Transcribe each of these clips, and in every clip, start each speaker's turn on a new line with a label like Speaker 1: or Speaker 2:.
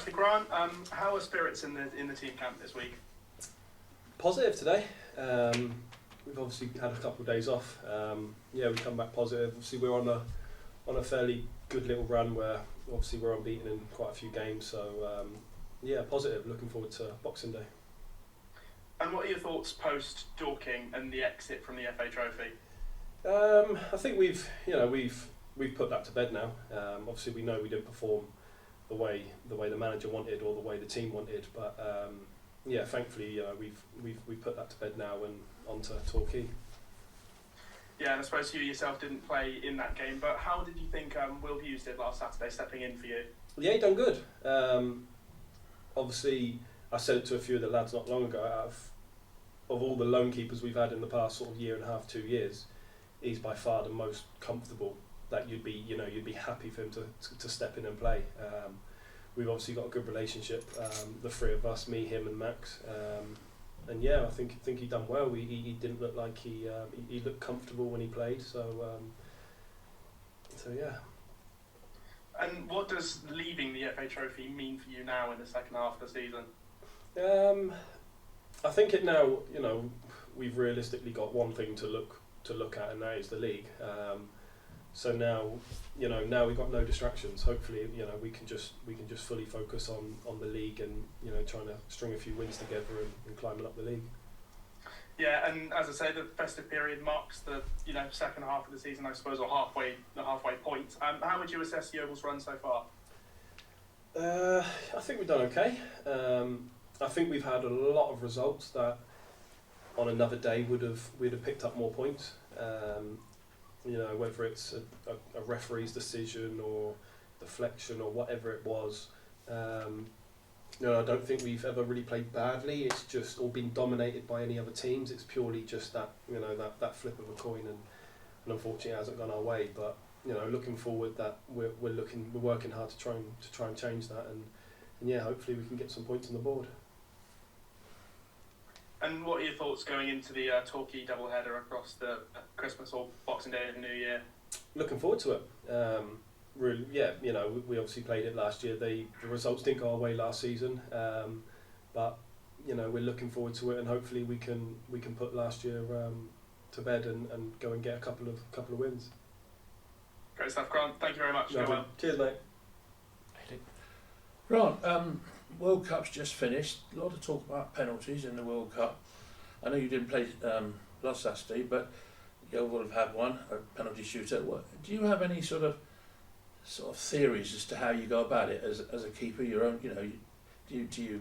Speaker 1: actually, Grant. How are spirits in the team camp this week?
Speaker 2: Positive today. We've obviously had a couple of days off. We come back positive. Obviously, we're on a fairly good little run where obviously we're unbeaten in quite a few games. So positive. Looking forward to Boxing Day.
Speaker 1: And what are your thoughts post Dorking and the exit from the FA Trophy?
Speaker 2: I think we've put that to bed now. Obviously, we know we didn't perform the way the manager wanted or the way the team wanted, but thankfully, we've put that to bed now and onto Torquay. Yeah, and I suppose you yourself didn't play in that game, but how did you think Will Hughes did last Saturday, stepping in for you? Yeah, he done good. Obviously, I said it to a few of the lads not long ago. Out of all the loan keepers we've had in the past sort of year and a half, 2 years, he's by far the most comfortable. That you'd be happy for him to step in and play. We've obviously got a good relationship, the three of us, me, him, and Max. I think he done well. He didn't look like he looked comfortable when he played. So yeah. And what does leaving the FA Trophy mean for you now in the second half of the season? I think it now. We've realistically got one thing to look at, and that is the league. So now we've got no distractions. Hopefully, we can just fully focus on the league and trying to string a few wins together and climbing up the league. Yeah, and as I say, the festive period marks the second half of the season, I suppose, or the halfway point. How would you assess the Oval's run so far? I think we've done okay. I think we've had a lot of results that on another day we'd have picked up more points. Whether it's a referee's decision or deflection or whatever it was. I don't think we've ever really played badly. It's just all been dominated by any other teams. It's purely just that that flip of a coin, and unfortunately it hasn't gone our way. But looking forward, that we're working hard to try and change that, and hopefully we can get some points on the board. And what are your thoughts going into the Torquay doubleheader across the Christmas or Boxing Day and New Year? Looking forward to it. Really, we obviously played it last year. The results didn't go our way last season, but we're looking forward to it, and hopefully we can put last year to bed and go and get a couple of wins. Great stuff, Grant. Thank you very much. Well. Cheers, mate.
Speaker 3: Grant, World Cup's just finished. A lot of talk about penalties in the World Cup. I know you didn't play last Saturday, but you will have had one, a penalty shootout. Do you have any sort of theories as to how you go about it as a keeper? Your own, do you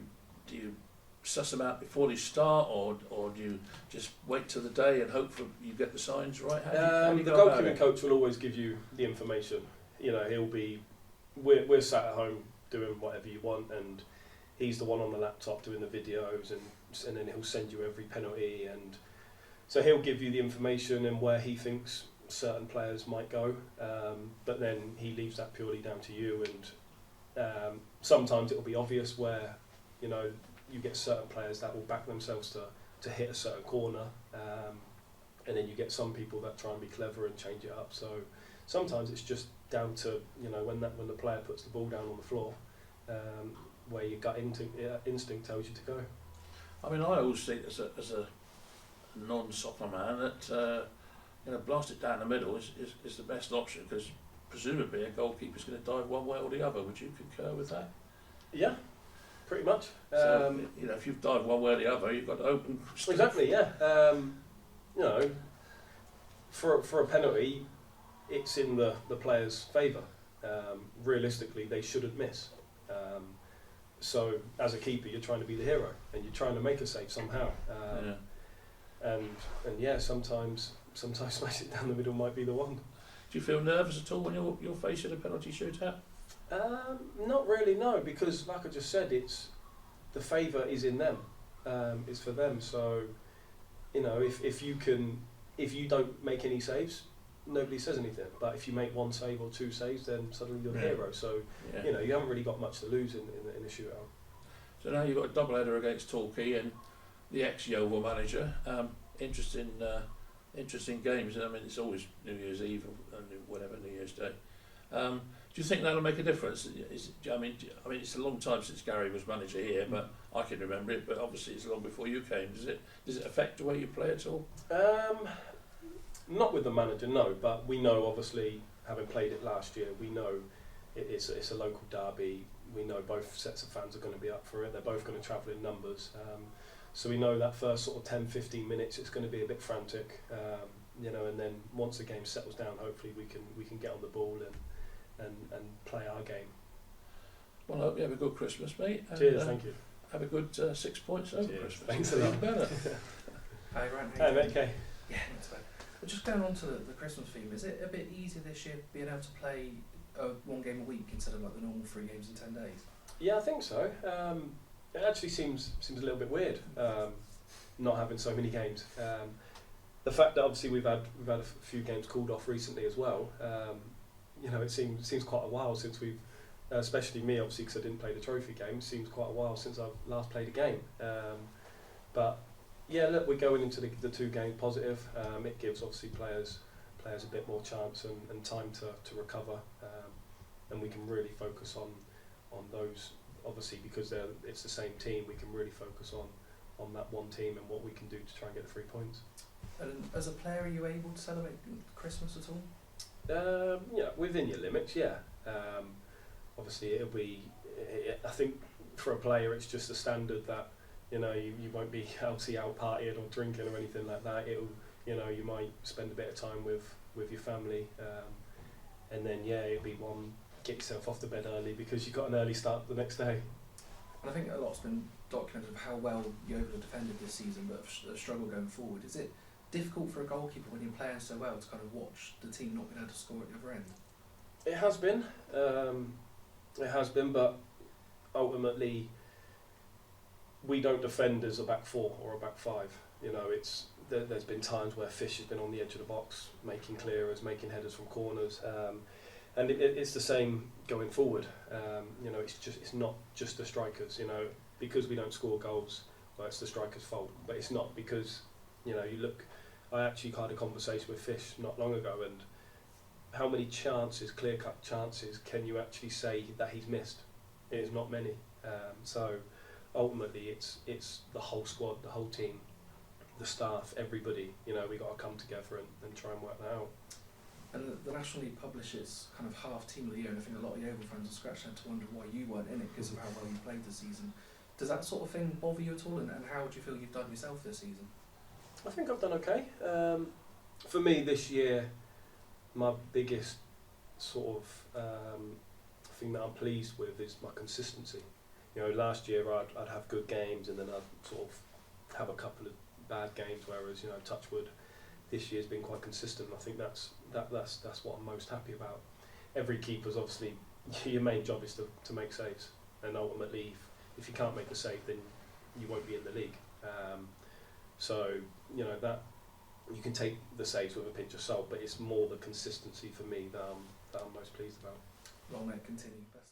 Speaker 3: suss them out before they start, or do you just wait till the day and hope for you get the signs right? How do you
Speaker 2: the
Speaker 3: go about
Speaker 2: goalkeeping
Speaker 3: it?
Speaker 2: coach will always give you the information. We're sat at home doing whatever you want, and he's the one on the laptop doing the videos, and then he'll send you every penalty, and so he'll give you the information and where he thinks certain players might go, but then he leaves that purely down to you, and sometimes it'll be obvious where you get certain players that will back themselves to hit a certain corner, and then you get some people that try and be clever and change it up. So sometimes it's just down to when the player puts the ball down on the floor, where your gut instinct tells you to go.
Speaker 3: I mean, I always think as a non-soccer man that blast it down the middle is the best option, because presumably a goalkeeper's going to dive one way or the other. Would you concur with that?
Speaker 2: Yeah, pretty much.
Speaker 3: So, if you've dived one way or the other, you've got to open.
Speaker 2: Exactly, yeah. For a penalty, it's in the player's favour. Realistically, they shouldn't miss. So as a keeper, you're trying to be the hero, and you're trying to make a save somehow. Sometimes smash it down the middle might be the one.
Speaker 3: Do you feel nervous at all when you're facing a penalty shootout?
Speaker 2: Not really, no, because like I just said, it's the favour is in them. It's for them. So if you don't make any saves, nobody says anything. But if you make one save or two saves, then suddenly you're the hero. So you haven't really got much to lose in a shootout.
Speaker 3: So now you've got a doubleheader against Torquay and the ex-Yeovil manager. Interesting games. I mean, it's always New Year's Eve or whatever, New Year's Day. Do you think that'll make a difference? I mean, it's a long time since Gary was manager here, but I can remember it. But obviously, it's long before you came. Does it affect the way you play at all?
Speaker 2: Not with the manager, no. But we know, obviously, having played it last year, we know it's a local derby. We know both sets of fans are going to be up for it. They're both going to travel in numbers. So we know that first sort of 10-15 minutes it's going to be a bit frantic, and then once the game settles down, hopefully we can get on the ball and play our game.
Speaker 3: Well, I hope you have a good Christmas, mate. And,
Speaker 2: Cheers, thank you.
Speaker 3: Have a good 6 points over
Speaker 2: Cheers,
Speaker 3: Christmas.
Speaker 2: thanks a lot.
Speaker 3: Even better.
Speaker 4: Hi, Grant.
Speaker 2: Hey, mate, okay.
Speaker 4: Yeah, not too bad. Well, just going on to the Christmas theme, is it a bit easier this year being able to play one game a week instead of like the normal 3 games in 10 days?
Speaker 2: Yeah, I think so. It actually seems a little bit weird, not having so many games. The fact that obviously we've had a few games called off recently as well. It seems quite a while since we've, especially me obviously because I didn't play the trophy game. It seems quite a while since I've last played a game. But yeah, look, we're going into the 2 games positive. It gives obviously players a bit more chance and time to recover, and we can really focus on those. Obviously, because it's the same team, we can really focus on that one team and what we can do to try and get the 3 points.
Speaker 4: And as a player, are you able to celebrate Christmas at all?
Speaker 2: Within your limits, yeah. Obviously, it'll be. I think for a player, it's just a standard that you won't be out partying or drinking or anything like that. It'll you might spend a bit of time with your family, and then it'll be one. Get yourself off the bed early because you've got an early start the next day.
Speaker 4: And I think a lot's been documented of how well Yeovil have defended this season, but a struggle going forward. Is it difficult for a goalkeeper when you're playing so well to kind of watch the team not being able to score at the other end?
Speaker 2: It has been, but ultimately we don't defend as a back 4 or a back 5. There's been times where Fish has been on the edge of the box, making clearers, making headers from corners. And it's the same going forward. It's not just the strikers. Because we don't score goals, well, it's the strikers' fault. But it's not because, you look. I actually had a conversation with Fish not long ago, and how many chances, clear-cut chances, can you actually say that he's missed? It is not many. So ultimately, it's the whole squad, the whole team, the staff, everybody. We got to come together and try and work that out.
Speaker 4: And the National League publishes kind of half team of the year, and I think a lot of Yeovil fans are scratching to wonder why you weren't in it because of how well you played this season. Does that sort of thing bother you at all, and how do you feel you've done yourself this season?
Speaker 2: I think I've done okay. For me this year, my biggest sort of thing that I'm pleased with is my consistency. Last year I'd have good games and then I'd sort of have a couple of bad games, whereas touch wood, this year's been quite consistent. I think that's what I'm most happy about. Every keeper's obviously your main job is to make saves, and ultimately if you can't make the save, then you won't be in the league. So that you can take the saves with a pinch of salt, but it's more the consistency for me that I'm most pleased about.
Speaker 4: Long may it continue. Best